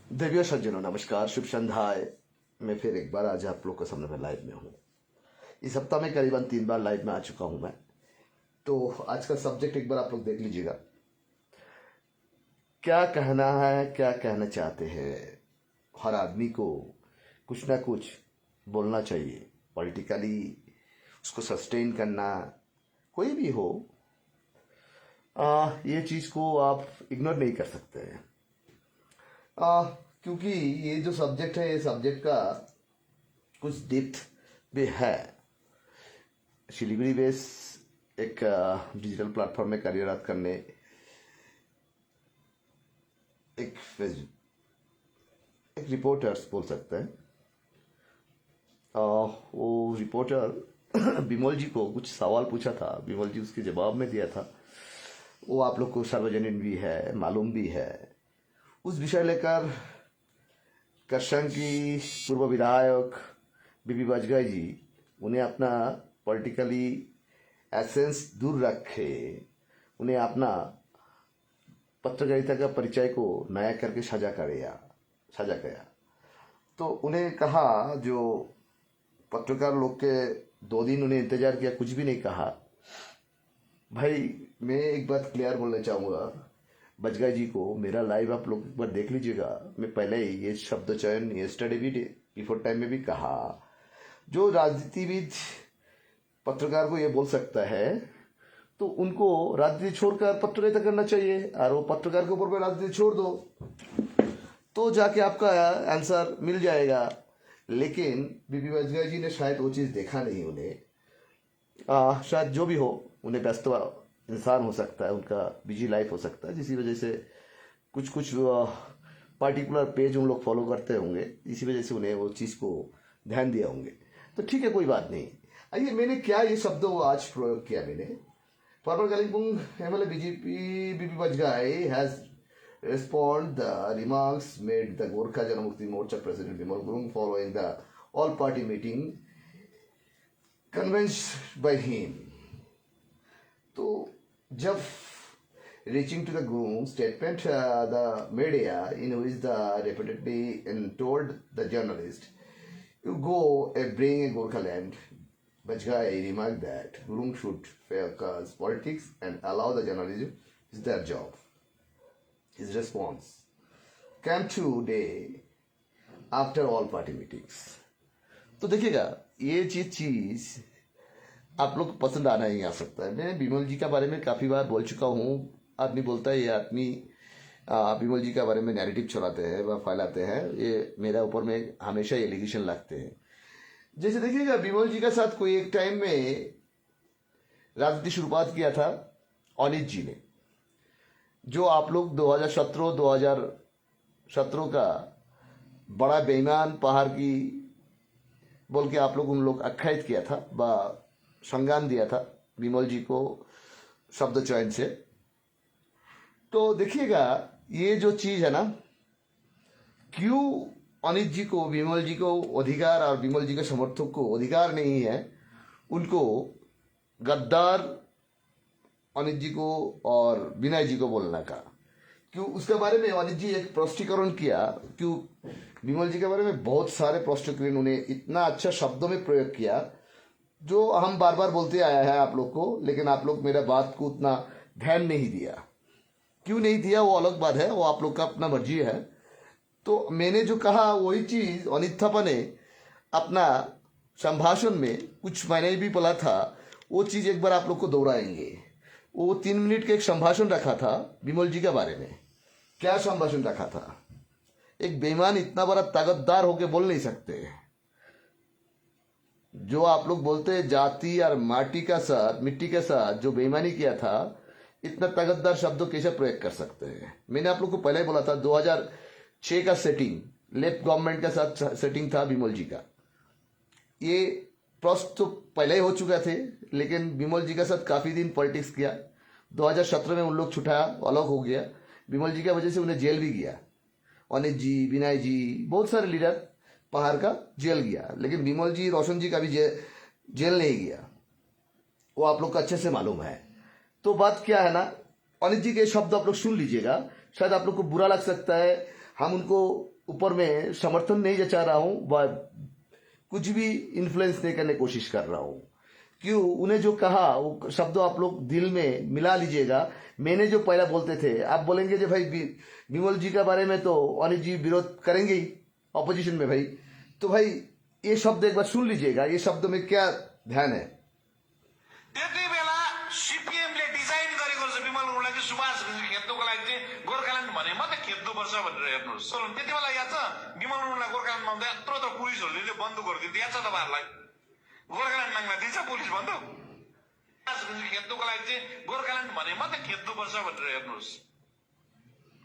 देवियों सज्जनों नमस्कार, शुभ संध्याय। मैं फिर एक बार आज आप लोग के सामने में लाइव में हूँ। इस हफ्ता में करीबन 3 बार लाइव में आ चुका हूँ मैं। तो आज का सब्जेक्ट एक बार आप लोग देख लीजिएगा। क्या कहना है, क्या कहना चाहते हैं। हर आदमी को कुछ ना कुछ बोलना चाहिए। पॉलिटिकली उसको सस्टेन करना, कोई भी हो, ये चीज़ को आप इग्नोर नहीं कर सकते हैं। क्योंकि ये जो सब्जेक्ट है, ये सब्जेक्ट का कुछ डेप्थ भी है। शिलीगुड़ी बेस एक डिजिटल प्लेटफॉर्म में कार्यरत करने एक रिपोर्टर्स बोल सकते हैं। वो रिपोर्टर बिमल जी को कुछ सवाल पूछा था, बिमल जी उसके जवाब में दिया था। वो आप लोग को सार्वजनिक भी है, मालूम भी है। उस विषय लेकर करसंग की पूर्व विधायक बीबी वाजपेयी जी, उन्हें अपना पॉलिटिकली एसेंस दूर रखे, उन्हें अपना पत्रकारिता का परिचय को नया करके साझा किया। तो उन्हें कहा, जो पत्रकार लोग के 2 दिन उन्हें इंतजार किया, कुछ भी नहीं कहा। भाई मैं एक बात क्लियर बोलना चाहूँगा बजगाई जी को, मेरा लाइव आप लोग एक बार देख लीजिएगा। मैं पहले ही ये शब्द चयन यस्टरडे भी बिफोर टाइम में भी कहा, जो राजनीतिविद पत्रकार को ये बोल सकता है तो उनको राजनीति छोड़कर पत्रकारिता करना चाहिए, और वो पत्रकार के ऊपर में राजनीति छोड़ दो तो जाके आपका आंसर मिल जाएगा। लेकिन बीबी वाजपेयी जी ने शायद वो चीज़ देखा नहीं। उन्हें शायद जो भी हो, उन्हें व्यस्त इंसान हो सकता है, उनका बिजी लाइफ हो सकता है, जिसी वजह से कुछ पार्टिकुलर पेज उन लोग फॉलो करते होंगे, इसी वजह से उन्हें वो चीज़ को ध्यान दिया होंगे। तो ठीक है, कोई बात नहीं। आइए, मैंने क्या ये शब्द वो आज प्रयोग किया। मैंने former Kalimpong MLA BJP B B Vajpayee has respond the remarks made the Gorkha Janamukti Morcha President Bimal Gurung following the all-party meeting convened by him. तो जब reaching to the Gurung statement, the media in which the repeatedly and told the journalist, "You go and bring a Gorkha land." Bajgai remarked that Gurung should focus politics and allow the journalism is their job. His response came today after all party meetings. तो देखिएगा, ये चीज आप लोग को पसंद आना ही आ सकता है। मैं बिमल जी के बारे में काफ़ी बार बोल चुका हूँ। आदमी बोलता है, ये आदमी बिमल जी के बारे में नैरेटिव चलाते हैं व फैलाते हैं, ये मेरा ऊपर में हमेशा एलिगेशन लगते हैं। जैसे देखिएगा, बिमल जी के साथ कोई एक टाइम में राजनीति शुरुआत किया था अनित जी ने, जो आप लोग 2017 का बड़ा बेईमान पहाड़ की बोल के आप लोग उन लोग आख्यायित किया था, संज्ञान दिया था बिमल जी को शब्द चयन से। तो देखिएगा, ये जो चीज है ना, क्यों अनित जी को, बिमल जी को अधिकार और बिमल जी के समर्थक को अधिकार नहीं है उनको गद्दार अनित जी को और विनय जी को बोलने का। क्यों उसके बारे में अनित जी एक प्रस्टीकरण किया, क्यों विमल जी के बारे में बहुत सारे प्रस्टीकरण उन्हें इतना अच्छा शब्दों में प्रयोग किया, जो हम बार बार बोलते आया है आप लोग को, लेकिन आप लोग मेरा बात को उतना ध्यान नहीं दिया। क्यों नहीं दिया वो अलग बात है, वो आप लोग का अपना मर्जी है। तो मैंने जो कहा वही चीज अनित थापा ने अपना संभाषण में, कुछ मैंने भी बोला था, वो चीज एक बार आप लोग को दोहराएंगे। वो 3 मिनट का एक संभाषण रखा था बिमल जी के बारे में। क्या संभाषण रखा था? एक बेईमान इतना बड़ा ताकतदार होके बोल नहीं सकते। जो आप लोग बोलते हैं जाति और मिट्टी के साथ जो बेईमानी किया था, इतना ताकतदार शब्दों कैसे प्रयोग कर सकते हैं? मैंने आप लोग को पहले ही बोला था, 2006 का सेटिंग लेफ्ट गवर्नमेंट के साथ सेटिंग था बिमल जी का। ये प्रश्न तो पहले ही हो चुका थे, लेकिन बिमल जी के साथ काफी दिन पॉलिटिक्स किया। 2017 में उन लोग छुटाया, अलग हो गया। बिमल जी की वजह से उन्हें जेल भी गया। अनित जी, विनय जी, बहुत सारे लीडर पहाड़ का जेल गया, लेकिन बिमल जी, रोशन जी का भी जेल नहीं गया। वो आप लोग को अच्छे से मालूम है। तो बात क्या है ना, अनित जी के शब्द आप लोग सुन लीजिएगा, शायद आप लोग को बुरा लग सकता है, हम उनको ऊपर में समर्थन नहीं जचा रहा हूँ व कुछ भी इन्फ्लुएंस नहीं करने की कोशिश कर रहा हूँ। क्यों, उन्हें जो कहा वो शब्द आप लोग दिल में मिला लीजिएगा। मैंने जो पहला बोलते थे, आप बोलेंगे जो भाई विमल जी के बारे में तो अनिल जी विरोध करेंगे ही ऑपोजिशन में भाई, तो भाई ये शब्द एक बार सुन लीजिएगा, ये शब्द में क्या ध्यान है। त्यति बेला सिपिएमले डिजाइन गरेको छ विमल गुरुङलाई चाहिँ सुभाष घिसिङ खेद्नुको लागि चाहिँ गोर्खाल्यान्ड भने मात्रै खेद्नुपर्छ भनेर हेर्नुहोस्। त्यति बेला याद छ विमल गुरुङलाई गोर्खाल्यान्डमा आउँदा यत्रो त पुलिसहरूले बन्दुकहरू दिन्छ, याद छ तपाईँहरूलाई? गोर्खाल्यान्ड माग्न दिन्छ पुलिस बन्दुक? सुभाष घिसिङ खेद्नुको लागि चाहिँ गोर्खाल्यान्ड भने मात्रै खेद्नुपर्छ भनेर हेर्नुहोस्।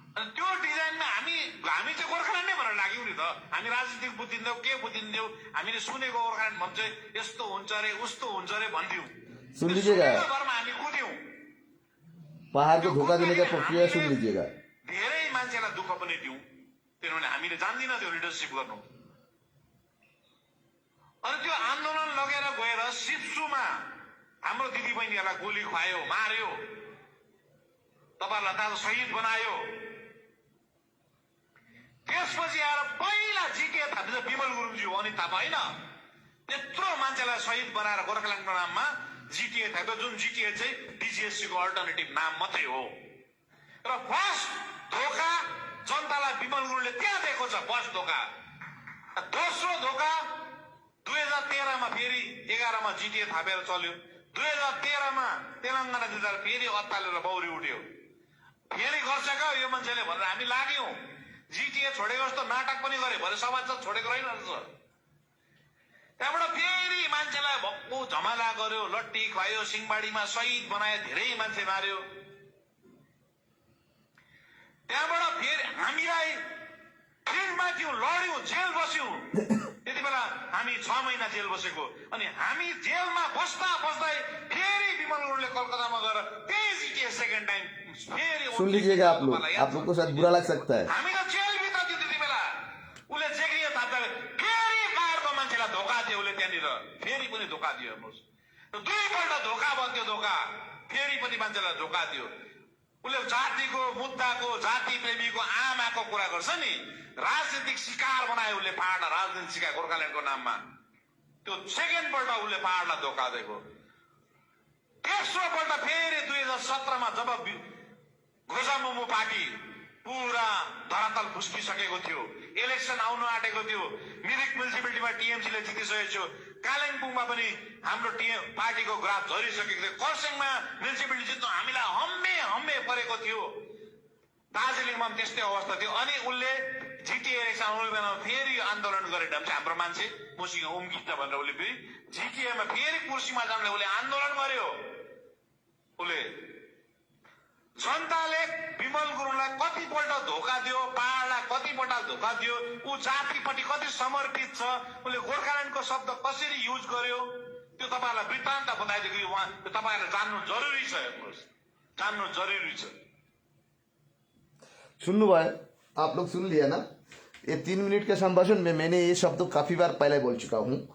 अनि त्यो डिजाइनमा हामी चाहिँ गोर्खाल्यान्डै भनेर लाग्यौँ नि त। हामी राजनीतिक बुझिन्थ्यौँ, के बुझिन्थ्यौँ, हामीले सुनेको गोर्खाल्यान्ड भन्छ यस्तो हुन्छ अरे उस्तो हुन्छ अरे भन्थ्यौँ। सुन लीजिएगा, हामी कुद्यौँ, पहाड़ को धोखा देने का प्रक्रिया सुन लीजिएगा। धेरै मान्छेलाई दुःख पनि दियौँ, किनभने हामीले जान्दिनँ त्यो लिडरसिप गर्नु। अनि त्यो आन्दोलन लगेर गएर सिप्सुमा हाम्रो दिदीबहिनीहरूलाई गोली खुवायो, मार्यो, तपाईँहरूलाई तातो शहीद बनायो। त्यसपछि आएर पहिला जिटिए थाप्छ विमल गुरुङजी हो, अनि थापा होइन, त्यत्रो मान्छेलाई शहीद बनाएर गोर्खाल्यान्डको नाममा जिटिए थाप्यो, जुन जिटिए चाहिँ डिजिएससीको अल्टरनेटिभ नाम मात्रै हो। र फर्स्ट धोका जनतालाई विमल गुरुङले त्यहाँ दिएको छ, फर्स्ट धोका। दोस्रो धोका 2013मा फेरि 11मा जिटिए थापेर चल्यो, 2013मा तेलङ्गाना जिल्ला फेरि अत्तालेर बौरी उठ्यो, फेरि गर्छ क्या यो मान्छेले भनेर हामी लाग्यौँ। जिटिए छोडेको जस्तो नाटक पनि गरे, भरे समाज छोडेको रहेनछ। त्यहाँबाट फेरि मान्छेलाई भक्कु झमला गर्यो, लट्ठी खुवायो, सिंहबारीमा शहीद बनायो, धेरै मान्छे मार्यो। त्यहाँबाट फेरि हामीलाई फिल्डमा थियौँ, लड्यौँ, जेल बस्यौँ। त्यति बेला हामी 6 महिना जेल बसेको, अनि हामी जेलमा बस्दा बस्दै फेरि विमल गुरुङले कलकत्तामा गएर त्यही जिटिए सेकेन्ड टाइम फेरि। सुन लीजिएगा आप लोग को शायद बुरा लग सकता है। हामी त जेलभित्र थियो त्यति बेला, उसले जेक्रिए थाप्दा फेरि बाहिरको मान्छेलाई धोका दियो, उसले त्यहाँनिर फेरि पनि धोका दियो। हेर्नुहोस्, दुईपल्ट धोका भयो, त्यो धोका फेरि पनि मान्छेलाई धोका दियो। उसले जातिको मुद्दाको, जाति प्रेमीको, आमाको कुरा गर्छ नि, राजनीतिक शिकार बनायो उसले पहाडलाई, राजनीतिक शिकार गोर्खाल्यान्डको नाममा। त्यो सेकेन्ड पल्ट उसले पहाडलाई धोका दिएको। तेस्रो पल्ट फेरि 2017मा जब गोजामुमो पार्टी पुरा धरातल फुस्किसकेको थियो, इलेक्सन आउनु आँटेको थियो, मिरिक म्युनिसिपालिटीमा टिएमसीले जितिसकेको थियो, कालिम्पोङमा पनि हाम्रो पार्टीको ग्राफ झरिसकेको थियो, खरसाङमा म्युनिसिपालिटी जित्नु हामीलाई हम्मे परेको थियो, दार्जिलिङमा पनि त्यस्तै अवस्था थियो। अनि उसले जिटिए इलेक्सन आउने बेलामा फेरि आन्दोलन गरे, हाम्रो मान्छे मसँग उम्किन्छ भनेर उसले फेरि जिटिएमा फेरि कुर्सीमा जाँदा उसले आन्दोलन गर्यो। उसले जनताले विमल गुरुङलाई कतिपल्ट धोका दियो, पहाडलाई कतिपल्ट धोका दियो, ऊ जातिपट्टि कति समर्पित छ, उसले गोर्खाल्यान्डको शब्द कसरी युज गर्यो, त्यो तपाईँहरूलाई वृत्तान्त बताइदिएको उहाँ तपाईँहरूलाई जान्नु जरुरी छ। हेर्नुहोस्, जान्नु जरुरी छ। सुन्नु भयो, आप लोग सुन लिया ना। ये 3 मिनट के संभाषण में मैंने ये शब्द काफी बार पहले बोल चुका हूँ।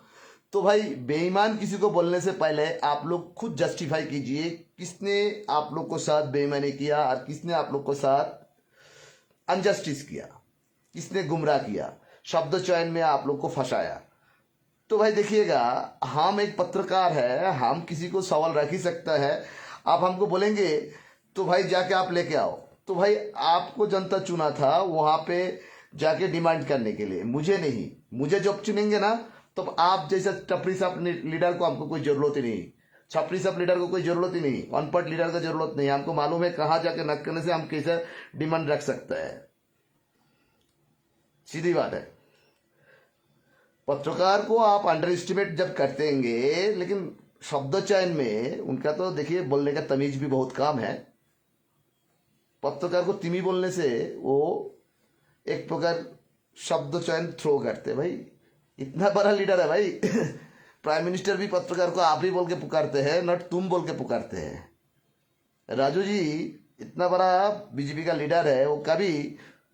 तो भाई बेईमान किसी को बोलने से पहले आप लोग खुद जस्टिफाई कीजिए किसने आप लोग को साथ बेईमानी किया और किसने आप लोग को साथ अनजस्टिस किया, किसने गुमराह किया, शब्द चयन में आप लोग को फंसाया। तो भाई देखिएगा, हम एक पत्रकार है, हम किसी को सवाल रख ही सकता है। आप हमको बोलेंगे तो भाई जाके आप लेके आओ, तो भाई आपको जनता चुना था वहां पे जाके डिमांड करने के लिए, मुझे नहीं। मुझे जब चुनेंगे ना तो आप जैसे टपरी साहब लीडर को हमको कोई जरूरत ही नहीं, छपरी साहब लीडर को कोई जरूरत ही नहीं, अनपढ़ लीडर का जरूरत नहीं। हमको मालूम है कहाँ जाके नक करने से हम कैसे डिमांड रख सकते हैं, सीधी बात है। पत्रकार को आप अंडर एस्टिमेट जब करते हैं, लेकिन शब्द चयन में उनका तो देखिए बोलने का तमीज भी बहुत कम है। पत्रकार को तिमी बोलने से वो एक प्रकार शब्द चयन थ्रो करते। भाई इतना बड़ा लीडर है भाई प्राइम मिनिस्टर भी पत्रकार को आप ही बोल के पुकारते हैं, नट तुम बोल के पुकारते हैं। राजू जी इतना बड़ा बीजेपी का लीडर है, वो कभी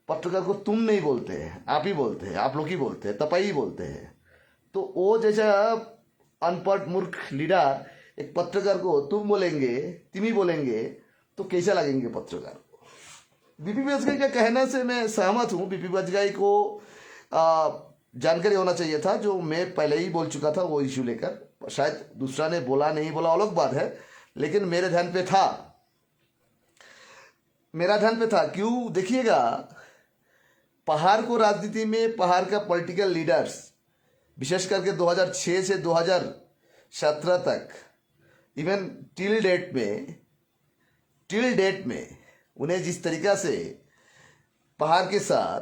पत्रकार को तुम नहीं बोलते हैं, आप ही बोलते हैं, आप लोग ही बोलते हैं, तपाई ही बोलते हैं। तो वो जैसा अनपढ़ मूर्ख लीडर एक पत्रकार को तुम बोलेंगे, तिमी बोलेंगे, तो कैसा लगेंगे पत्रकार को? बीपी बाजगाई का कहने से मैं सहमत हूँ। बीपी बाजगाई को जानकारी होना चाहिए था, जो मैं पहले ही बोल चुका था वो इश्यू लेकर। शायद दूसरा ने बोला नहीं बोला अलग बात है, लेकिन मेरे ध्यान पे था, मेरा ध्यान पे था। क्यों? देखिएगा, पहाड़ को राजनीति में, पहाड़ का पॉलिटिकल लीडर्स विशेष करके 2006 से 2017 तक, इवन टिल डेट में उन्हें जिस तरीका से पहाड़ के साथ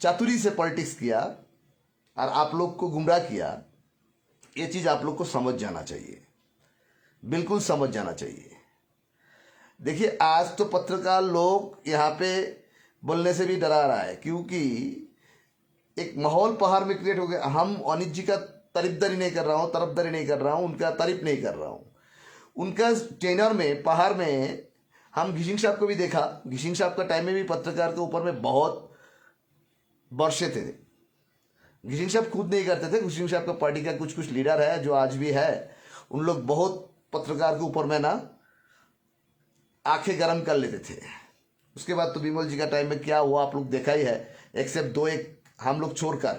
चातुरी से पॉलिटिक्स किया और आप लोग को गुमराह किया, ये चीज़ आप लोग को समझ जाना चाहिए, बिल्कुल समझ जाना चाहिए। देखिए, आज तो पत्रकार लोग यहाँ पे बोलने से भी डरा रहा है, क्योंकि एक माहौल पहाड़ में क्रिएट हो गया। हम अनित जी का तारीफदारी नहीं कर रहा हूँ, तरफदारी नहीं कर रहा हूँ, उनका तारीफ नहीं कर रहा हूँ। उनका टेनर में, पहाड़ में हम घिशिंग साहब को भी देखा। घिशिंग साहब का टाइम में भी पत्रकार के ऊपर में बहुत बरसे थे। घिशिंग साहब खुद नहीं करते थे, घिशिंग साहब का पार्टी का कुछ कुछ लीडर है जो आज भी है, उन लोग बहुत पत्रकार के ऊपर में ना आंखें गर्म कर लेते थे। उसके बाद तो बिमल जी का टाइम में क्या हुआ आप लोग देखा ही है। एक्सेप्ट 2-1 हम लोग छोड़कर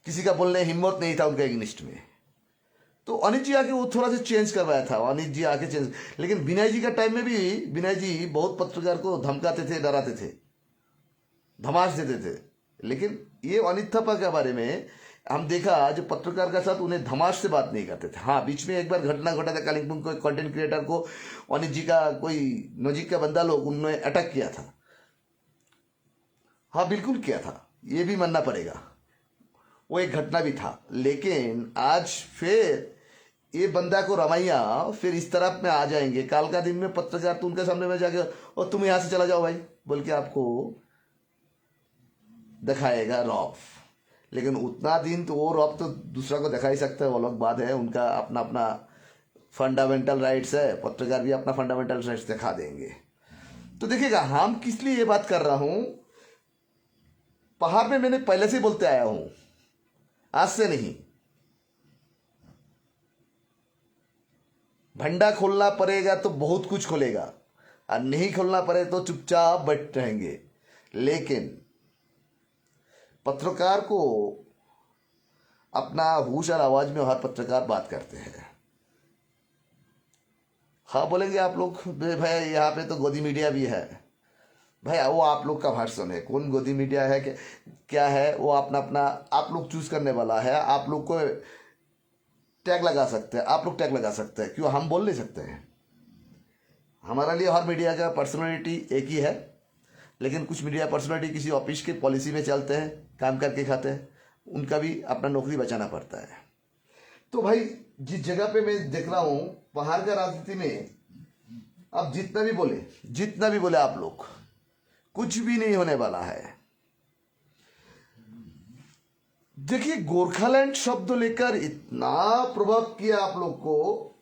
किसी का बोलने हिम्मत नहीं था उनका एग्निस्ट में। तो अनित जी आके वो थोड़ा सा चेंज करवाया था, अनित जी आके चेंज। लेकिन विनय जी का टाइम में भी विनय जी बहुत पत्रकार को धमकाते थे, डराते थे, धमाश देते थे। लेकिन ये अनित थापा के बारे में हम देखा, जो पत्रकार के साथ उन्हें धमाश से बात नहीं करते थे। हाँ, बीच में एक बार घटना घटा था, कालिम्पोंग को कंटेंट क्रिएटर को अनित जी का कोई नजीक का बंदा लोग उन्होंने अटैक किया था। हाँ, बिल्कुल किया था, ये भी मानना पड़ेगा, वो एक घटना भी था। लेकिन आज फिर ये बंदा को रमैया फिर इस तरफ में आ जाएंगे। काल का दिन में पत्रकार तो उनके सामने में जाके और तुम यहां से चला जाओ भाई बोल के आपको दिखाएगा रौब। लेकिन उतना दिन तो वो रौब तो दूसरा को दिखा ही सकता है, वो अलग बात है। उनका अपना अपना फंडामेंटल राइट्स है, पत्रकार भी अपना फंडामेंटल राइट्स दिखा देंगे। तो देखिएगा, हम किस लिए ये बात कर रहा हूं, पहाड़ में मैंने पहले से बोलते आया हूं, आज से नहीं। भंडा खोलना पड़ेगा तो बहुत कुछ खोलेगा, और नहीं खोलना पड़े तो चुपचाप बैठ रहेंगे। लेकिन पत्रकार को अपना होश और आवाज में हर पत्रकार बात करते हैं। हाँ, बोलेंगे आप लोग भाई यहाँ पे तो गोदी मीडिया भी है। भाई वो आप लोग का भाषण है, कौन गोदी मीडिया है क्या है, वो अपना अपना आप लोग चूज करने वाला है। आप लोग को टैग लगा सकते हैं, आप लोग टैग लगा सकते हैं, क्यों हम बोल नहीं सकते हैं? हमारा लिए हर मीडिया का पर्सनालिटी एक ही है। लेकिन कुछ मीडिया पर्सनालिटी किसी ऑफिस के पॉलिसी में चलते हैं, काम करके खाते हैं, उनका भी अपना नौकरी बचाना पड़ता है। तो भाई, जिस जगह पे मैं देख रहा हूँ पहाड़ का राजनीति में, अब जितना भी बोले आप लोग, कुछ भी नहीं होने वाला है। देखिए, गोरखालैंड शब्द लेकर इतना प्रोवोक किया आप लोग को,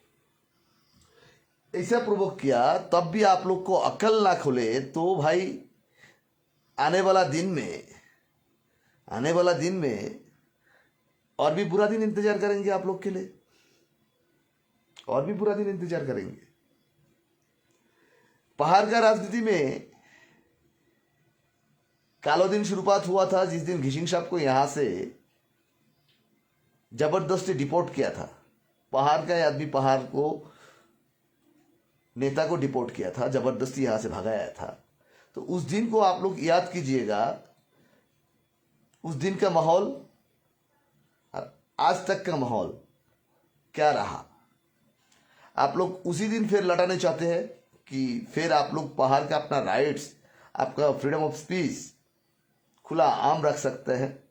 ऐसा प्रोवोक किया, तब भी आप लोग को अकल ना खुले तो भाई आने वाला दिन में और भी बुरा दिन इंतजार करेंगे आप लोग के लिए, और भी बुरा दिन इंतजार करेंगे। पहाड़ का राजनीति में कालो दिन शुरुआत हुआ था जिस दिन घिशिंग साहब को यहां से जबरदस्ती डिपोर्ट किया था। पहाड़ का आदमी, पहाड़ को नेता को डिपोर्ट किया था, जबरदस्ती यहां से भगाया था। तो उस दिन को आप लोग याद कीजिएगा, उस दिन का माहौल और आज तक का माहौल क्या रहा। आप लोग उसी दिन फिर लौटाने चाहते हैं कि फिर आप लोग पहाड़ का अपना राइट्स, आपका फ्रीडम ऑफ स्पीच खुला आम रख सकते हैं।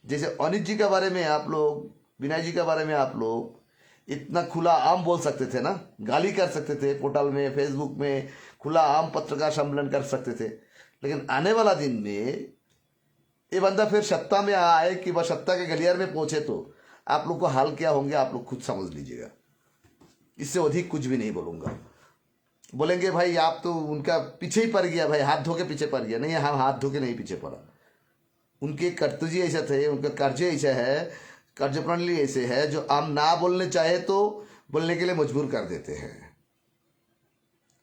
जैसे अनित जी के बारे में आप लोग, विनय जी के बारे में आप लोग इतना खुला आम बोल सकते थे ना, गाली कर सकते थे, पोर्टल में, फेसबुक में खुला आम पत्रकार सम्मेलन कर सकते थे। लेकिन आने वाला दिन में ये बंदा फिर सत्ता में आए कि वह सत्ता के गलियार में पहुंचे तो आप लोग को हाल क्या होंगे आप लोग खुद समझ लीजिएगा। इससे अधिक कुछ भी नहीं बोलूंगा। बोलेंगे भाई आप तो उनका पीछे ही पड़ गया, भाई हाथ धो के पीछे पड़ गया। नहीं, हम हाथ धो के नहीं पीछे पड़ा। उनके कर्तव्य ऐसा थे, उनका कार्य ऐसा है, कार्य प्रणाली ऐसे है जो हम ना बोलने चाहे तो बोलने के लिए मजबूर कर देते हैं।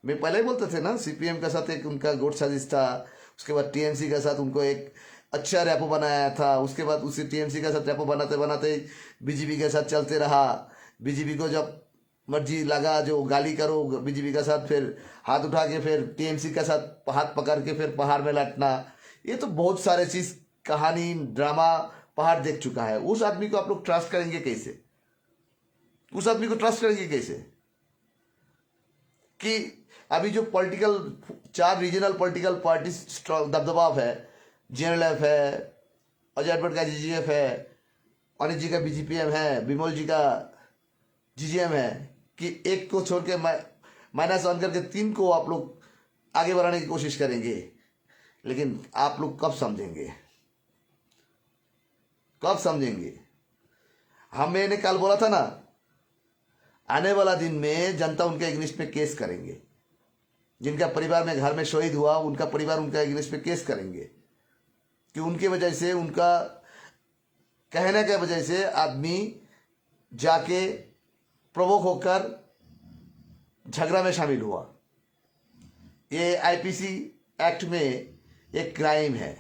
मैं पहले ही बोलते थे ना, सीपीएम के साथ एक उनका गुट साजिश था, उसके बाद टीएमसी के साथ उनको एक अच्छा रैपो बनाया था, उसके बाद उसी टीएमसी के साथ रैपो बनाते बनाते बीजेपी के साथ चलते रहा। बीजेपी को जब मर्जी लगा जो गाली करो बीजेपी के साथ, फिर हाथ उठा के फिर टीएमसी के साथ हाथ पकड़ के फिर पहाड़ में लटना, ये तो बहुत सारे चीज कहानी ड्रामा पहाड़ देख चुका है। उस आदमी को आप लोग ट्रस्ट करेंगे कैसे? उस आदमी को ट्रस्ट करेंगे कैसे? कि अभी जो पॉलिटिकल 4 रीजनल पॉलिटिकल पार्टी दबदबाव है, जेएनएलएफ है, अजय अटबट का जीजीएफ है, अनिल जी का बीजीपीएम है, विमल जी का जीजीएम है, कि एक को छोड़ के माइनस ऑन करके 3 को आप लोग आगे बढ़ाने की कोशिश करेंगे। लेकिन आप लोग कब समझेंगे? कब समझेंगे? मैंने कल बोला था ना, आने वाला दिन में जनता उनके अगेंस्ट में केस करेंगे। जिनका परिवार में घर में शहीद हुआ उनका परिवार उनका अगेंस्ट में केस करेंगे कि उनके वजह से, उनका कहने के वजह से आदमी जाके प्रवोक होकर झगड़ा में शामिल हुआ। ये आईपीसी एक्ट में एक क्राइम है।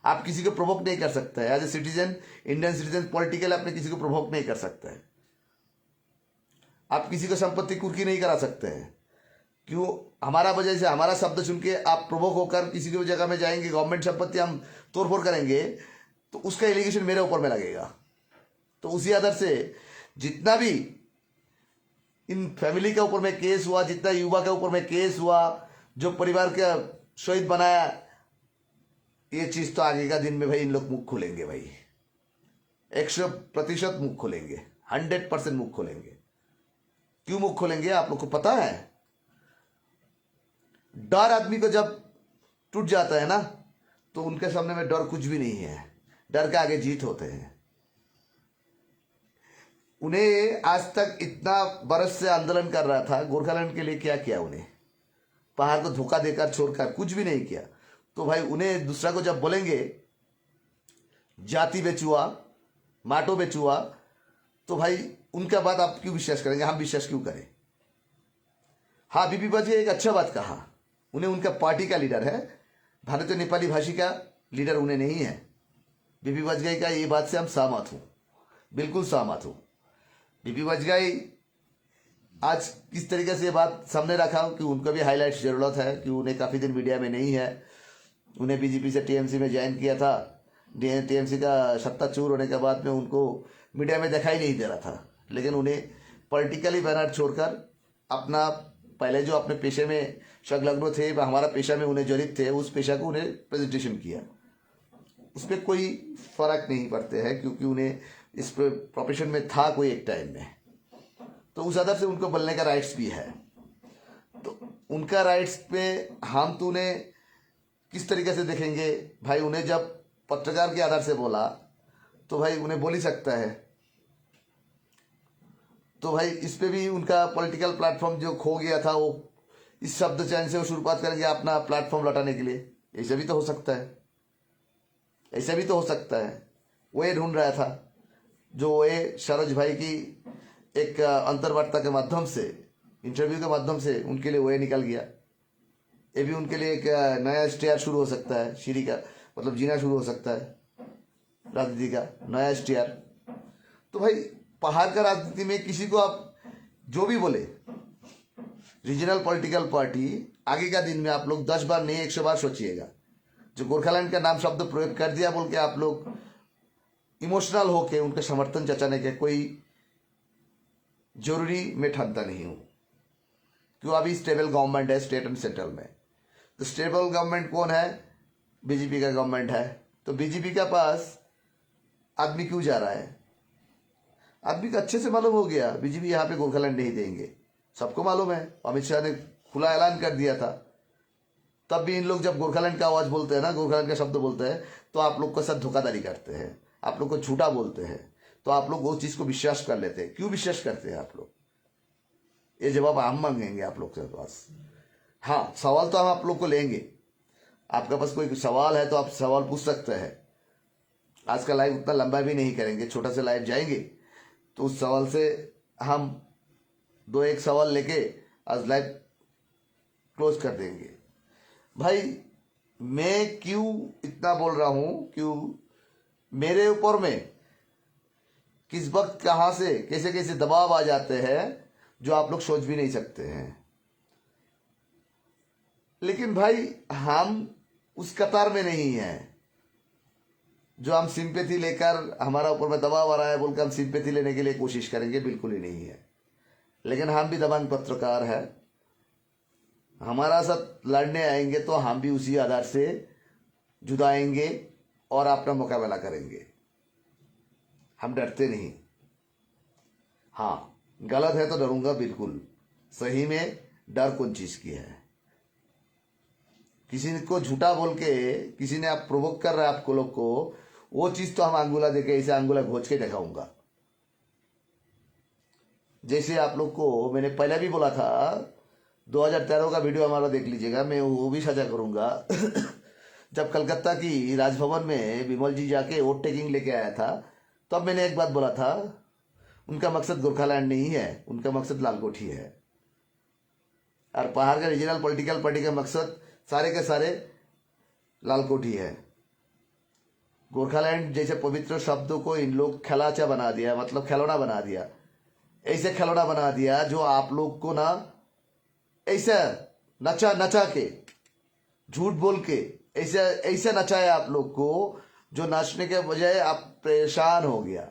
आप किसी को प्रोवोक नहीं कर सकते हैं as a citizen, Indian citizen, political अपने किसी को प्रोवोक नहीं कर सकते हैं। आप किसी को संपत्ति कुर्की नहीं करा सकते हैं। क्यों? हमारा वजह से, हमारा शब्द सुन के आप प्रोवोक होकर किसी की जगह में जाएंगे, गवर्नमेंट संपत्ति हम तोड़फोड़ करेंगे, तो उसका एलिगेशन मेरे ऊपर में लगेगा। तो उसी आधार से जितना भी इन फैमिली के ऊपर में केस हुआ, जितना युवा के ऊपर में केस हुआ, जो परिवार का शहीद बनाया, ये चीज तो आगे का दिन में भाई इन लोग मुख खोलेंगे भाई, 100% मुख खोलेंगे, 100% मुख खोलेंगे। क्यों मुख खोलेंगे आप लोग को पता है? डर आदमी को जब टूट जाता है ना, तो उनके सामने में डर कुछ भी नहीं है। डर के आगे जीत होते हैं। उन्हें आज तक इतना बरस से आंदोलन कर रहा था, गोरखालैंड के लिए क्या किया? उन्हें पहाड़ को धोखा देकर छोड़कर कुछ भी नहीं किया। तो भाई उन्हें दूसरा को जब बोलेंगे जाति बेचुआ, माटो बेचुआ, तो भाई उनका बात आप क्यों विश्वास करेंगे? हम विश्वास क्यों करें? हाँ, बीबी बाजी एक अच्छा बात कहा, उन्हें उनका पार्टी का लीडर है, भारतीय नेपाली भाषी का लीडर उन्हें नहीं है। बीबी बाजगाई का ये बात से हम सहमत हूँ, बिल्कुल सहमत हूँ। बीबी बाजगाई आज किस तरीके से ये बात सामने रखा कि उनको भी हाईलाइट जरूरत है, कि उन्हें काफ़ी दिन मीडिया में नहीं है। उन्हें बीजेपी से टीएमसी में ज्वाइन किया था, टीएमसी का सत्ता चूर होने के बाद में उनको मीडिया में दिखाई नहीं दे रहा था। लेकिन उन्हें पॉलिटिकली बैनर छोड़कर अपना पहले जो अपने पेशे में संलग्न थे, हमारा पेशा में उन्हें जड़ित थे, उस पेशा को उन्हें प्रेजेंटेशन किया। उस पर कोई फर्क नहीं पड़ते हैं, क्योंकि उन्हें इस प्रोफेशन में था कोई एक टाइम में, तो उस आधार से उनको बोलने का राइट्स भी है। तो उनका राइट्स पे हम तो उन्हें किस तरीके से देखेंगे भाई? उन्हें जब पत्रकार के आधार से बोला तो भाई उन्हें बोल ही सकता है। तो भाई इस पे भी उनका पॉलिटिकल प्लेटफॉर्म जो खो गया था, वो इस शब्द चयन से वो शुरुआत करेंगे अपना प्लेटफॉर्म लौटाने के लिए। ऐसा भी तो हो सकता है, ऐसा भी तो हो सकता है। वो ये ढूंढ रहा था, जो वो सरोज भाई की एक अंतर्वार्ता के माध्यम से, इंटरव्यू के माध्यम से उनके लिए वो निकल गया। ये भी उनके लिए एक नया स्टेयर शुरू हो सकता है, सीढ़ी का मतलब जीना शुरू हो सकता है, राजनीति का नया स्टेयर। तो भाई पहाड़ का राजनीति में किसी को आप जो भी बोले, रीजनल पॉलिटिकल पार्टी, आगे का दिन में आप लोग 10 बार नहीं 100 बार सोचिएगा। जो गोरखालैंड का नाम शब्द प्रयोग कर दिया बोल के आप लोग इमोशनल होके उनका समर्थन जताने के कोई जरूरी मैं ठानता नहीं हूं। क्यों? अभी स्टेबल गवर्नमेंट है स्टेट एंड सेंट्रल में। तो स्टेबल गवर्नमेंट कौन है? बीजेपी का गवर्नमेंट है। तो बीजेपी के पास आदमी क्यों जा रहा है? आदमी को अच्छे से मालूम हो गया बीजेपी यहाँ पे गोरखालैंड नहीं देंगे, सबको मालूम है। अमित शाह ने खुला ऐलान कर दिया था। तब भी इन लोग जब गोरखालैंड का आवाज बोलते हैं ना, गोरखालैंड का शब्द बोलते हैं, तो आप लोग के साथ धोखाधड़ी करते हैं, आप लोग को झूठा बोलते हैं। तो आप लोग उस चीज को विश्वास कर लेते हैं। क्यों विश्वास करते हैं आप लोग? ये जवाब हम मांगेंगे आप लोग के पास। हाँ, सवाल तो हम आप लोग को लेंगे। आपके पास कोई सवाल है तो आप सवाल पूछ सकते हैं। आज का लाइव उतना लंबा भी नहीं करेंगे, छोटा सा लाइव जाएंगे। तो उस सवाल से हम 2-1 सवाल लेके आज लाइव क्लोज कर देंगे। भाई मैं क्यों इतना बोल रहा हूं, क्यों मेरे ऊपर में किस वक्त कहां से कैसे कैसे दबाव आ जाते हैं जो आप लोग सोच भी नहीं सकते हैं। लेकिन भाई हम उस कतार में नहीं है जो हम सिंपैथी लेकर हमारा ऊपर में दबाव आ रहा है बोलकर हम सिंपैथी लेने के लिए कोशिश करेंगे, बिल्कुल ही नहीं है। लेकिन हम भी दबंग पत्रकार है, हमारा साथ लड़ने आएंगे तो हम भी उसी आधार से जुदाएंगे और अपना मुकाबला करेंगे। हम डरते नहीं। हाँ, गलत है तो डरूंगा बिल्कुल। सही में डर कौन चीज की है? किसी को झूठा बोल के किसी ने आप प्रोवोक कर रहा है आपको लोग को, वो चीज तो हम अंगुला देके ऐसे अंगुला घोंच के दिखाऊंगा। जैसे आप लोग को मैंने पहले भी बोला था, 2013 का वीडियो हमारा देख लीजिएगा, मैं वो भी साझा करूंगा। जब कलकत्ता की राजभवन में विमल जी जाके वोट टेकिंग लेके आया था, तब मैंने एक बात बोला था, उनका मकसद गोरखालैंड नहीं है, उनका मकसद लालकोठी है। और पहाड़ का रीजनल पॉलिटिकल पार्टी का मकसद सारे के सारे लालकोठी है। गोरखालैंड जैसे पवित्र शब्दों को इन लोग खिलाचा बना दिया, मतलब खिलौना बना दिया। ऐसे खिलौना बना दिया जो आप लोग को ना ऐसे नचा नचा के, झूठ बोल के ऐसे ऐसे नचाया आप लोग को, जो नाचने के बजाय आप परेशान हो गया,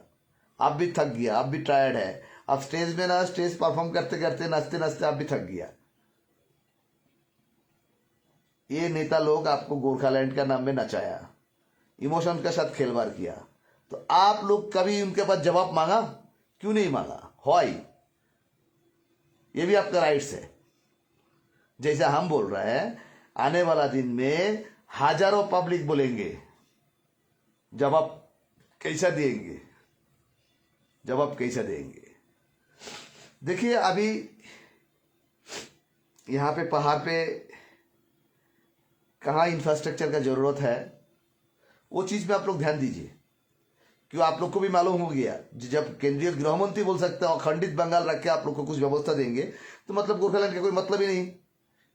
आप भी थक गया, आप भी टायर्ड है। आप स्टेज में ना स्टेज परफॉर्म करते करते नाचते नाचते आप भी थक गया। ये नेता लोग आपको गोरखालैंड का नाम में नचाया, इमोशन के साथ खेलवाड़ किया। तो आप लोग कभी उनके पास जवाब मांगा? क्यों नहीं मांगा? होई, ये भी आपका राइट्स है। जैसे हम बोल रहे हैं, आने वाला दिन में हजारों पब्लिक बोलेंगे, जवाब कैसा देंगे, जवाब कैसा देंगे। देखिए अभी यहां पे पहाड़ पे कहाँ इंफ्रास्ट्रक्चर का जरूरत है, वो चीज में आप लोग ध्यान दीजिए। क्यों आप लोग को भी मालूम हो गया, जब केंद्रीय गृह मंत्री बोल सकते हैं अखंडित बंगाल रख के आप लोग को कुछ व्यवस्था देंगे, तो मतलब गोरखालैंड का कोई मतलब ही नहीं।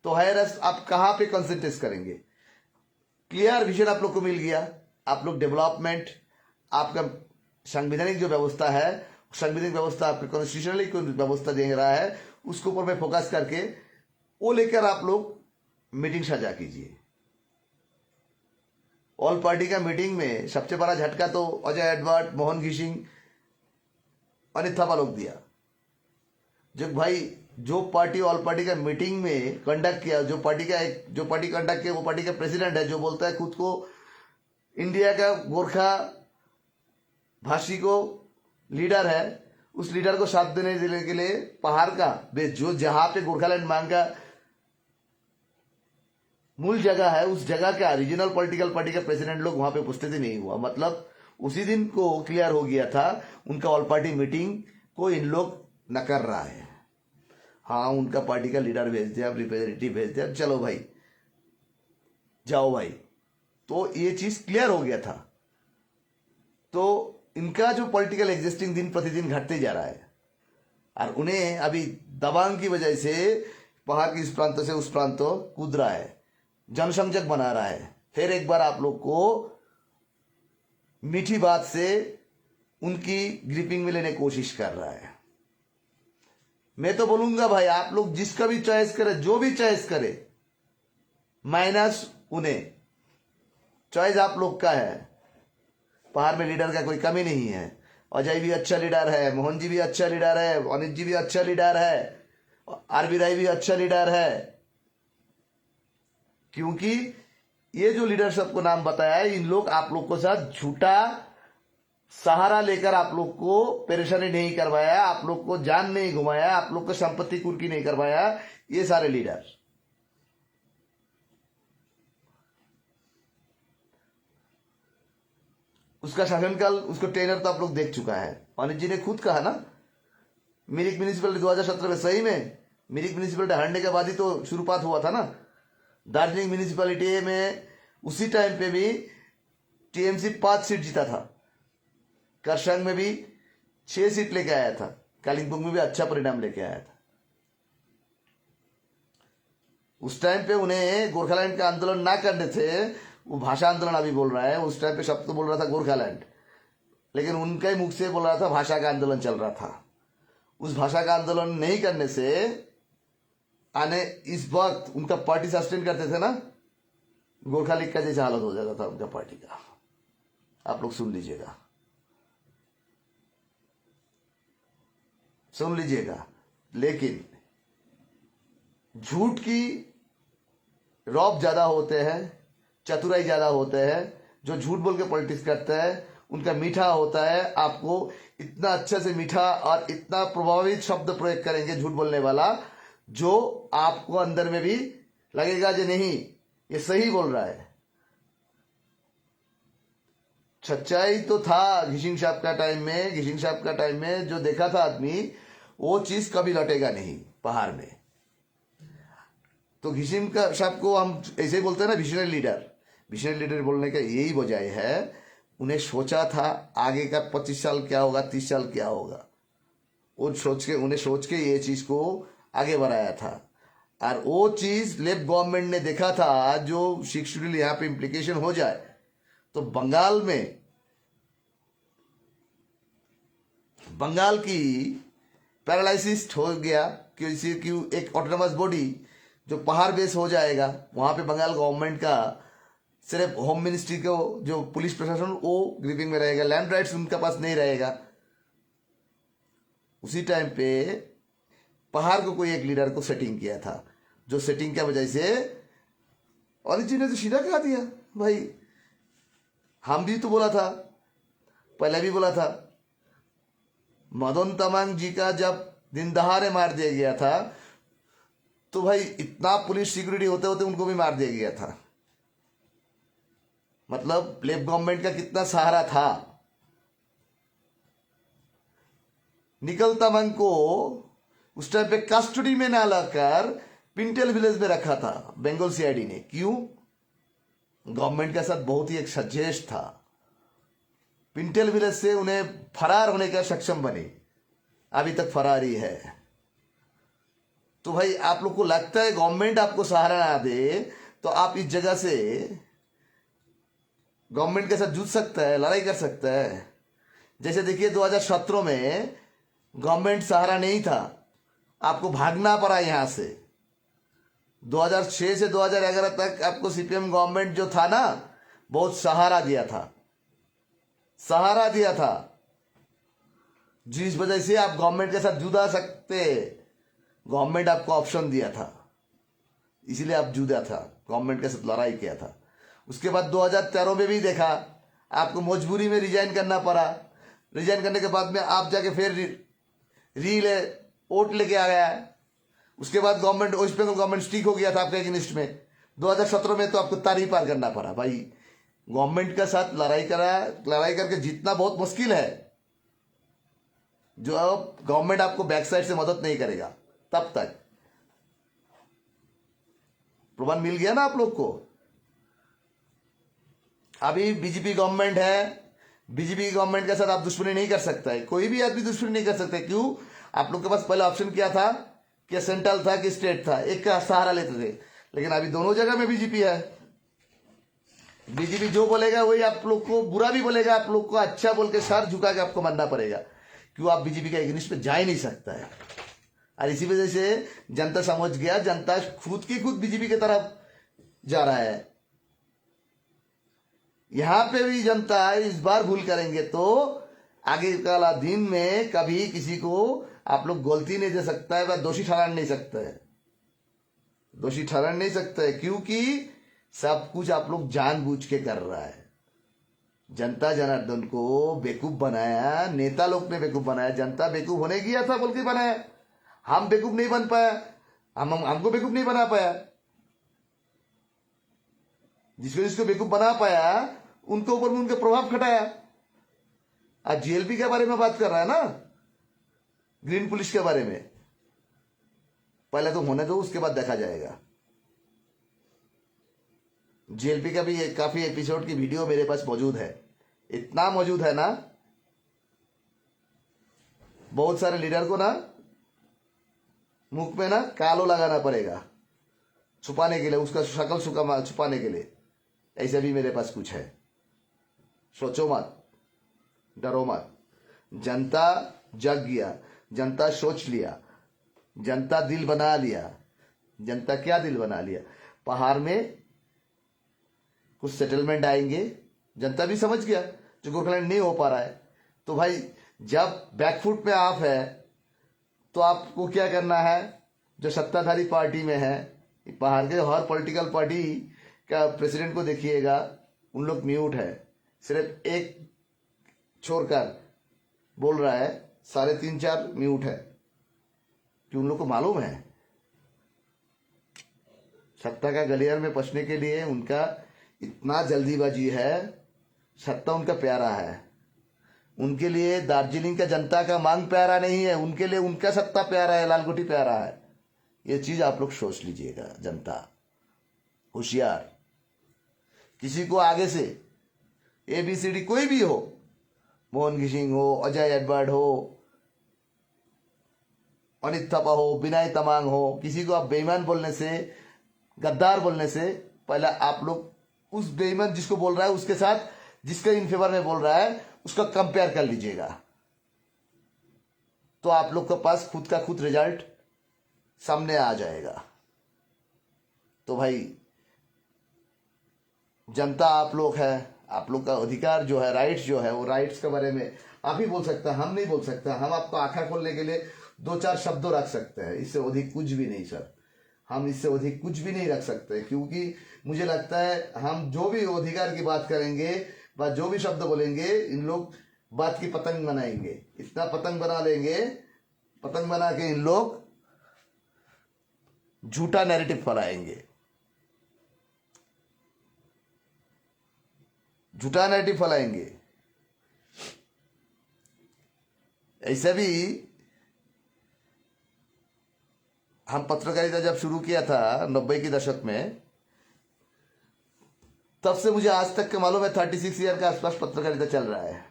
तो है आप कहाँ पे कंसंट्रेट करेंगे? क्लियर विजन आप लोग को मिल गया। आप लोग डेवलपमेंट, आपका संवैधानिक जो व्यवस्था है, संवैधानिक व्यवस्था आपके कॉन्स्टिट्यूशनली कोई व्यवस्था दे रहा है, उसके ऊपर में फोकस करके वो लेकर आप लोग मीटिंग साझा कीजिए। ऑल पार्टी का मीटिंग में सबसे बड़ा झटका तो अजय एडवर्ड, मोहन घिसिंग, अनित थापा लोग दिया। जब भाई जो पार्टी ऑल पार्टी का मीटिंग में कंडक्ट किया, जो पार्टी कंडक्ट किया, वो पार्टी का प्रेसिडेंट है, जो बोलता है खुद को इंडिया का गोरखा भाषी को लीडर है, उस लीडर को साथ देने के लिए पहाड़ का जो जहां पे गोरखालैंड मांग का मूल जगह है, उस जगह का रीजनल पॉलिटिकल पार्टी का प्रेसिडेंट लोग वहां पे उपस्थित ही नहीं हुआ। मतलब उसी दिन को क्लियर हो गया था उनका ऑल पार्टी मीटिंग को इन लोग न कर रहा है। हाँ, उनका पार्टी का लीडर भेज दिया, रिप्रेजेंटेटिव भेज दिया, चलो भाई जाओ भाई, तो ये चीज क्लियर हो गया था। तो इनका जो पॉलिटिकल एग्जिस्टिंग दिन प्रतिदिन घटते जा रहा है, और उन्हें अभी दबांग की वजह से पहाड़ की इस प्रांत से उस प्रांत कूद रहा है, जनसंजक बना रहा है। फिर एक बार आप लोग को मीठी बात से उनकी ग्रिपिंग में लेने की कोशिश कर रहा है। मैं तो बोलूंगा भाई, आप लोग जिसका भी चॉइस करे, जो भी चॉइस करे, माइनस उन्हें, चॉइस आप लोग का है। पहाड़ में लीडर का कोई कमी नहीं है। अजय भी अच्छा लीडर है, मोहन जी भी अच्छा लीडर है, अनित जी भी अच्छा लीडर है, आरबी राय भी अच्छा लीडर है। क्योंकि ये जो लीडर सबको नाम बताया है, इन लोग आप लोग को साथ झूठा सहारा लेकर आप लोग को परेशानी नहीं करवाया, आप लोग को जान नहीं घुमाया, आप लोग को संपत्ति कुर्की नहीं करवाया। ये सारे लीडर, उसका शासनकाल, उसको टेनर तो आप लोग देख चुका है। अनित जी ने खुद कहा ना, मिरिक म्यूनिसिपलिटी 2017 में, सही में मिरिक म्यूनिसिपलिटी हारने के बाद ही तो शुरुआत हुआ था ना। दार्जिलिंग म्यूनिसिपलिटी में उसी टाइम पे भी टीएमसी 5 सीट जीता था, करसंग में भी 6 सीट लेके आया था, कालिम्पोंग में भी अच्छा परिणाम लेके आया था। उस टाइम पे उन्हें गोरखालैंड का आंदोलन ना करने थे, वो भाषा आंदोलन अभी बोल रहा है, उस टाइम पे शब्द तो बोल रहा था गोरखालैंड, लेकिन उनका ही मुख से बोल रहा था भाषा का आंदोलन चल रहा था। उस भाषा का आंदोलन नहीं करने से आने इस वक्त उनका पार्टी सस्टेन करते थे ना, गोरखा लीग का जैसा हालत हो जाता था उनका पार्टी का। आप लोग सुन लीजिएगा, सुन लीजिएगा। लेकिन झूठ की रौब ज्यादा होते हैं, चतुराई ज्यादा होते हैं। जो झूठ बोल के पॉलिटिक्स करते हैं उनका मीठा होता है। आपको इतना अच्छे से मीठा और इतना प्रभावित शब्द प्रयोग करेंगे झूठ बोलने वाला, जो आपको अंदर में भी लगेगा कि नहीं ये सही बोल रहा है। सच्चाई तो था घिशिंग साहब का टाइम में, घिशिंग साहब का टाइम में जो देखा था आदमी, वो चीज कभी लौटेगा नहीं पहाड़ में। तो घिशिंग का साहब को हम ऐसे ही बोलते हैं ना, विजनरी लीडर। विजनरी लीडर बोलने का यही वजह है, उन्हें सोचा था आगे का 25 साल क्या होगा, 30 साल क्या होगा। उन्हें सोच के ये चीज को आगे बढ़ाया था। और वो चीज लेफ्ट गवर्नमेंट ने देखा था, जो 6 शेड्यूल यहाँ पे इम्प्लीकेशन हो जाए तो बंगाल की पैरालिसिस हो गया, क्यों एक ऑटोनोमस बॉडी जो पहाड़ बेस हो जाएगा, वहां पे बंगाल गवर्नमेंट का सिर्फ होम मिनिस्ट्री को जो पुलिस प्रशासन वो ग्रिपिंग में रहेगा, लैंड राइट्स उनके पास नहीं रहेगा। उसी टाइम पे पहाड़ को कोई एक लीडर को सेटिंग किया था, जो सेटिंग की वजह से ओरिजिन ने तो सीधा कहा दिया भाई, हम भी तो बोला था, पहले भी बोला था। मदन तमांग जी का जब दिन दहाड़े मार दिया गया था, तो भाई इतना पुलिस सिक्योरिटी होते होते उनको भी मार दिया गया था। मतलब लेफ्ट गवर्नमेंट का कितना सहारा था। निकल तमंग को उस टाइम पे कस्टडी में ना लाकर पिंटल विलेज में रखा था बंगाल सीआईडी ने। क्यों? गवर्नमेंट के साथ बहुत ही एक साजिश था। पिंटल विलेज से उन्हें फरार होने का सक्षम बने, अभी तक फरार ही है। तो भाई आप लोग को लगता है गवर्नमेंट आपको सहारा ना दे तो आप इस जगह से गवर्नमेंट के साथ जूझ सकता है, लड़ाई कर सकता है। जैसे देखिए 2017 में गवर्नमेंट सहारा नहीं था, आपको भागना पड़ा यहां से। 2006 से 2011 तक आपको सीपीएम गवर्नमेंट जो था ना, बहुत सहारा दिया था, सहारा दिया था, जिस वजह से आप गवर्नमेंट के साथ जुदा सकते। गवर्नमेंट आपको ऑप्शन दिया था, इसलिए आप जुदा था, गवर्नमेंट के साथ लड़ाई किया था। उसके बाद 2013 में भी देखा, आपको मजबूरी में रिजाइन करना पड़ा। रिजाइन करने के बाद में आप जाके फिर वोट लेके आ गया। उसके बाद government, West Bengal government stick हो गया था आपके अगेंस्ट में। 2017 में तो आपको तारीफ पार करना पड़ा। भाई गवर्नमेंट के साथ लड़ाई करके जीतना बहुत मुश्किल है। जो गवर्नमेंट आपको बैक साइड से मदद नहीं करेगा तब तक। प्रमाण मिल गया ना आप लोग को। अभी बीजेपी गवर्नमेंट है, बीजेपी गवर्नमेंट के साथ आप दुश्मनी नहीं कर सकता है, कोई भी आदमी दुश्मनी नहीं कर सकता है। क्यों? आप लोग के पास पहला ऑप्शन क्या था, कि सेंट्रल था कि स्टेट था, एक का सहारा लेते थे। लेकिन अभी दोनों जगह में बीजेपी है। बीजेपी जो बोलेगा वही आप लोग को, बुरा भी बोलेगा आप लोग को, अच्छा बोल के सर झुका के आपको मानना पड़ेगा। क्यों? आप बीजेपी के अगेंस्ट में जा ही नहीं सकता है। और इसी वजह से जनता समझ गया, जनता खुद बीजेपी की तरफ जा रहा है। यहां पे भी जनता इस बार भूल करेंगे तो आगे वाला दिन में कभी किसी को आप लोग गलती नहीं दे सकता है, वह दोषी ठहरा नहीं सकता है, दोषी ठहरा नहीं सकता है। क्योंकि सब कुछ आप लोग जानबूझ के कर रहा है। जनता जनार्दन को बेवकूफ बनाया, नेता लोग ने बेवकूफ बनाया। जनता बेवकूफ होने गया था बोल के बनाया। हम बेवकूफ नहीं बन पाया, हमको बेवकूफ नहीं बना पाया। जिसको बेवकूफ बना पाया उनके ऊपर में उनका प्रभाव खटाया। आज जीएलपी के बारे में बात कर रहा है ना, ग्रीन पुलिस के बारे में। पहले तो होने दो, उसके बाद देखा जाएगा। जीएलपी का भी काफी एपिसोड की वीडियो मेरे पास मौजूद है, इतना मौजूद है ना, बहुत सारे लीडर को ना मुख में ना कालो लगाना पड़ेगा, छुपाने के लिए, उसका शक्ल छुपाने के लिए। ऐसे भी मेरे पास कुछ है। सोचो मत, डरो मत। जनता जग गया, जनता सोच लिया, जनता दिल बना लिया। जनता क्या दिल बना लिया? पहाड़ में कुछ सेटलमेंट आएंगे। जनता भी समझ गया जो गोरखालैंड नहीं हो पा रहा है। तो भाई जब बैकफुट में आप है तो आपको क्या करना है? जो सत्ताधारी पार्टी में है, पहाड़ के हर पॉलिटिकल पार्टी का प्रेसिडेंट को देखिएगा, उन लोग म्यूट है। सिर्फ एक छोड़कर बोल रहा है, सारे 3-4 म्यूट है। कि उन लोग को मालूम है सत्ता का गलियार में पहुंचने के लिए उनका इतना जल्दीबाजी है। सत्ता उनका प्यारा है, उनके लिए दार्जिलिंग का जनता का मांग प्यारा नहीं है, उनके लिए उनका सत्ता प्यारा है, लालगोटी प्यारा है। ये चीज आप लोग सोच लीजिएगा। जनता होशियार, किसी को आगे से ABCD कोई भी हो, मोहन घिसिंग हो, अजय एडवर्ड हो, अनित थापा हो, विनय तमांग हो, किसी को आप बेईमान बोलने से, गद्दार बोलने से पहले आप लोग उस बेईमान जिसको बोल रहा है उसके साथ जिसके इन फेवर में बोल रहा है उसका कंपेयर कर लीजिएगा। तो आप लोग के पास खुद का खुद रिजल्ट सामने आ जाएगा। तो भाई जनता आप लोग है, आप लोग का अधिकार जो है, राइट्स जो है, वो राइट्स के बारे में आप ही बोल सकते हैं, हम नहीं बोल सकते। हम आपको आंखा खोलने के लिए 2-4 शब्द रख सकते हैं, इससे अधिक कुछ भी नहीं सर। हम इससे अधिक कुछ भी नहीं रख सकते, क्योंकि मुझे लगता है हम जो भी अधिकार की बात करेंगे व जो भी शब्द बोलेंगे, इन लोग बात की पतंग बनाएंगे। इतना पतंग बना लेंगे, पतंग बना के इन लोग झूठा नैरेटिव फैलाएंगे, झूठा नैरेटिव फैलाएंगे। ऐसे भी हम पत्रकारिता जब शुरू किया था 90 के दशक में, तब से मुझे आज तक के मालूम है 36 ईयर के आसपास पत्रकारिता चल रहा है।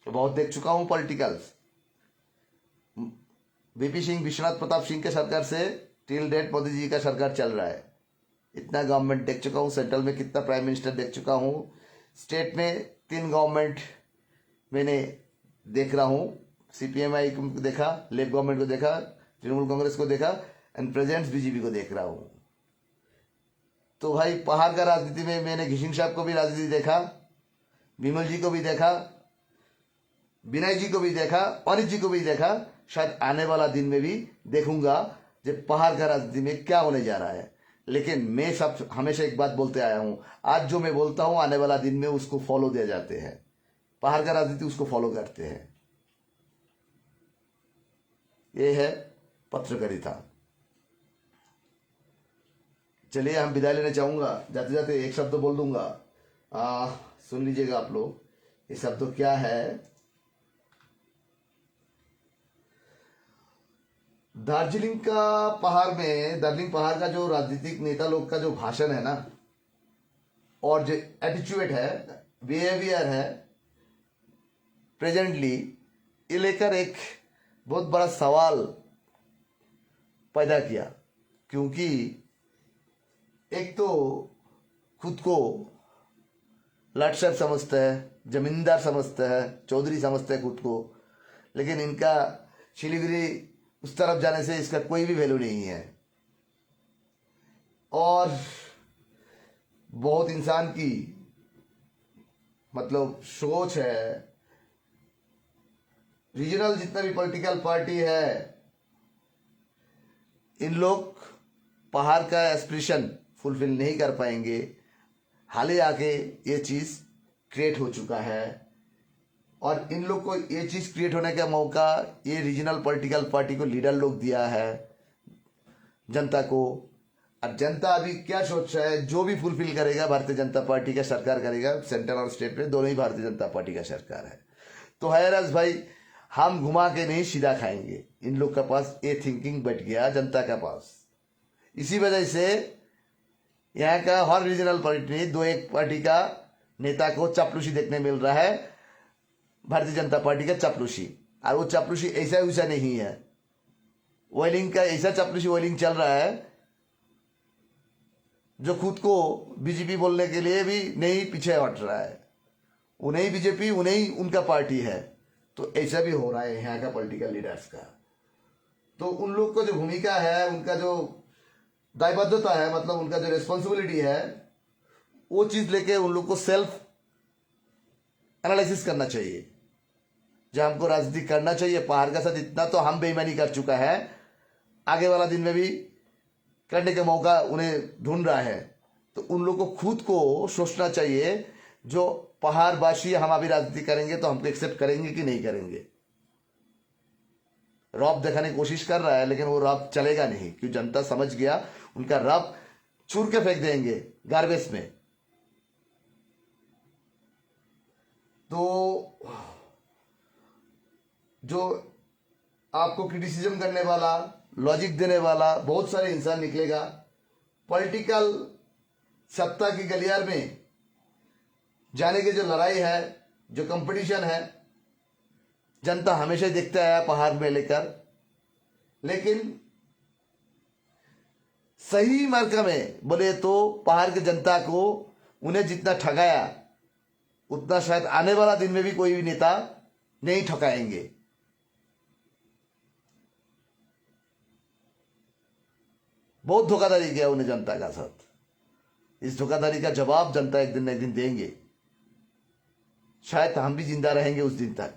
तो बहुत देख चुका हूं पॉलिटिकल्स। VP सिंह, विश्वनाथ प्रताप सिंह के सरकार से टिल डेट मोदी जी का सरकार चल रहा है। इतना गवर्नमेंट देख चुका हूं, सेंट्रल में कितना प्राइम मिनिस्टर देख चुका हूं, स्टेट में 3 गवर्नमेंट मैंने देख रहा हूं। CPMI को देखा, लेफ्ट गवर्नमेंट को देखा, तृणमूल कांग्रेस को देखा, एंड प्रेजेंट BJP को देख रहा हूं। तो भाई पहाड़ का राजनीति में मैंने घिसिंग साहब को भी राजनीति देखा, विमल जी को भी देखा, विनय जी को भी देखा, अनित जी को भी देखा। शायद आने वाला दिन में भी देखूंगा जब पहाड़ का राजनीति में क्या होने जा रहा है। लेकिन मैं सब हमेशा एक बात बोलते आया हूं, आज जो मैं बोलता हूं आने वाला दिन में उसको फॉलो दिया जाते हैं। पहाड़ का राजनीति उसको फॉलो करते हैं। ये है पत्रकारिता। चलिए हम विदाई लेने चाहूंगा। जाते जाते एक शब्द बोल दूंगा, सुन लीजिएगा आप लोग। ये शब्द क्या है? दार्जिलिंग का पहाड़ में, दार्जिलिंग पहाड़ का जो राजनीतिक नेता लोग का जो भाषण है ना, और जो एटीट्यूड है, बिहेवियर है प्रेजेंटली, ये लेकर एक बहुत बड़ा सवाल पैदा किया। क्योंकि एक तो खुद को लाट साहब समझते हैं, जमींदार समझते हैं, चौधरी समझते हैं खुद को, लेकिन इनका सिलीगुड़ी उस तरफ जाने से इसका कोई भी वैल्यू नहीं है। और बहुत इंसान की मतलब सोच है, रीजनल जितना भी पॉलिटिकल पार्टी है, इन लोग पहाड़ का एस्पिरेशन फुलफिल नहीं कर पाएंगे। हाल ही आके ये चीज क्रिएट हो चुका है, और इन लोग को ये चीज क्रिएट होने का मौका ये रीजनल पॉलिटिकल पार्टी को लीडर लोग दिया है जनता को। अब जनता अभी क्या सोच रहा है? जो भी फुलफिल करेगा भारतीय जनता पार्टी का सरकार करेगा, सेंटर और स्टेट में दोनों ही भारतीय जनता पार्टी का सरकार है। तो हैराज भाई, हम घुमा के नहीं सीधा खाएंगे। इन लोग के पास ये थिंकिंग बैठ गया जनता के पास। इसी वजह से यहाँ का हर रीजनल पार्टी 2-1 पार्टी का नेता को चापलूसी देखने मिल रहा है, भारतीय जनता पार्टी का चापलूसी। और वो चापलूसी ऐसा वैसा नहीं है, ऑयलिंग का ऐसा चापलूसी ऑयलिंग चल रहा है जो खुद को बीजेपी बोलने के लिए भी नहीं पीछे हट रहा है, उन्हें बीजेपी उन्हें उनका पार्टी है। तो ऐसा भी हो रहा है यहाँ का पॉलिटिकल लीडर्स का। तो उन लोग को जो भूमिका है, उनका जो दायबद्धता है, मतलब उनका जो रिस्पॉन्सिबिलिटी है, वो चीज लेके उन लोग को सेल्फ एनालिसिस करना चाहिए। जब हमको राजनीति करना चाहिए पहाड़ का साथ, इतना तो हम बेईमानी कर चुका है, आगे वाला दिन में भी करने का मौका उन्हें ढूंढ रहा है। तो उन लोग को खुद को सोचना चाहिए, जो पहाड़वासी हम अभी राजनीति करेंगे तो हमको एक्सेप्ट करेंगे कि नहीं करेंगे। रौब दिखाने की कोशिश कर रहा है, लेकिन वो रौब चलेगा नहीं, क्योंकि जनता समझ गया उनका रौब चूर के फेंक देंगे गार्बेज में। तो जो आपको क्रिटिसिज्म करने वाला, लॉजिक देने वाला बहुत सारे इंसान निकलेगा। पॉलिटिकल सत्ता की गलियार में जाने की जो लड़ाई है, जो कंपटीशन है, जनता हमेशा देखता है पहाड़ में लेकर। लेकिन सही मार्का में बोले तो पहाड़ की जनता को उन्हें जितना ठगाया, उतना शायद आने वाला दिन में भी कोई भी नेता नहीं ठगाएंगे। बहुत धोखाधड़ी किया उन्हें जनता का साथ। इस धोखाधड़ी का जवाब जनता एक दिन न एक दिन देंगे। शायद हम भी जिंदा रहेंगे उस दिन तक,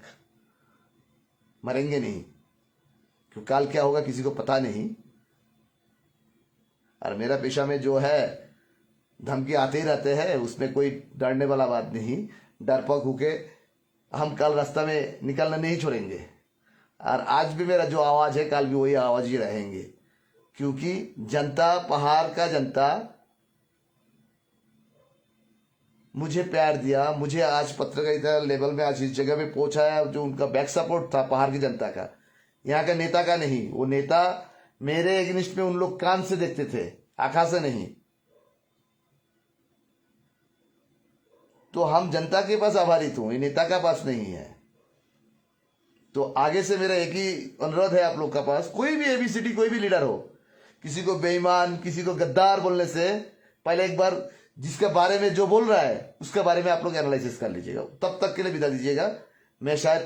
मरेंगे नहीं, क्योंकि काल क्या होगा किसी को पता नहीं। और मेरा पेशा में जो है धमकी आते ही रहते हैं, उसमें कोई डरने वाला बात नहीं। डरपोक होके हम कल रास्ता में निकलना नहीं छोड़ेंगे। और आज भी मेरा जो आवाज है, कल भी वही आवाज ही रहेंगे, क्योंकि जनता, पहाड़ का जनता मुझे प्यार दिया, मुझे आज पत्रकारिता लेवल में आज इस जगह पे पहुंचाया। जो उनका बैक सपोर्ट था पहाड़ की जनता का, यहाँ का नेता का नहीं। वो नेता मेरे एगेंस्ट में उन लोग कान से देखते थे, आंखा से नहीं। तो हम जनता के पास आभारित हूं, ये नेता का पास नहीं है। तो आगे से मेरा एक ही अनुरोध है आप लोग का पास, कोई भी एबीसीडी कोई भी लीडर हो, किसी को बेईमान, किसी को गद्दार बोलने से पहले एक बार जिसके बारे में जो बोल रहा है उसके बारे में आप लोग एनालिसिस कर लीजिएगा। तब तक के लिए विदा दीजिएगा। मैं शायद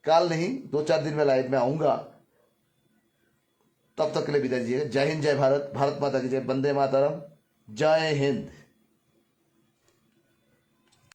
कल नहीं 2-4 दिन में लाइव में आऊंगा। तब तक के लिए विदा दीजिएगा। जय हिंद, जय भारत, भारत माता की जय, वंदे मातरम, जय हिंद।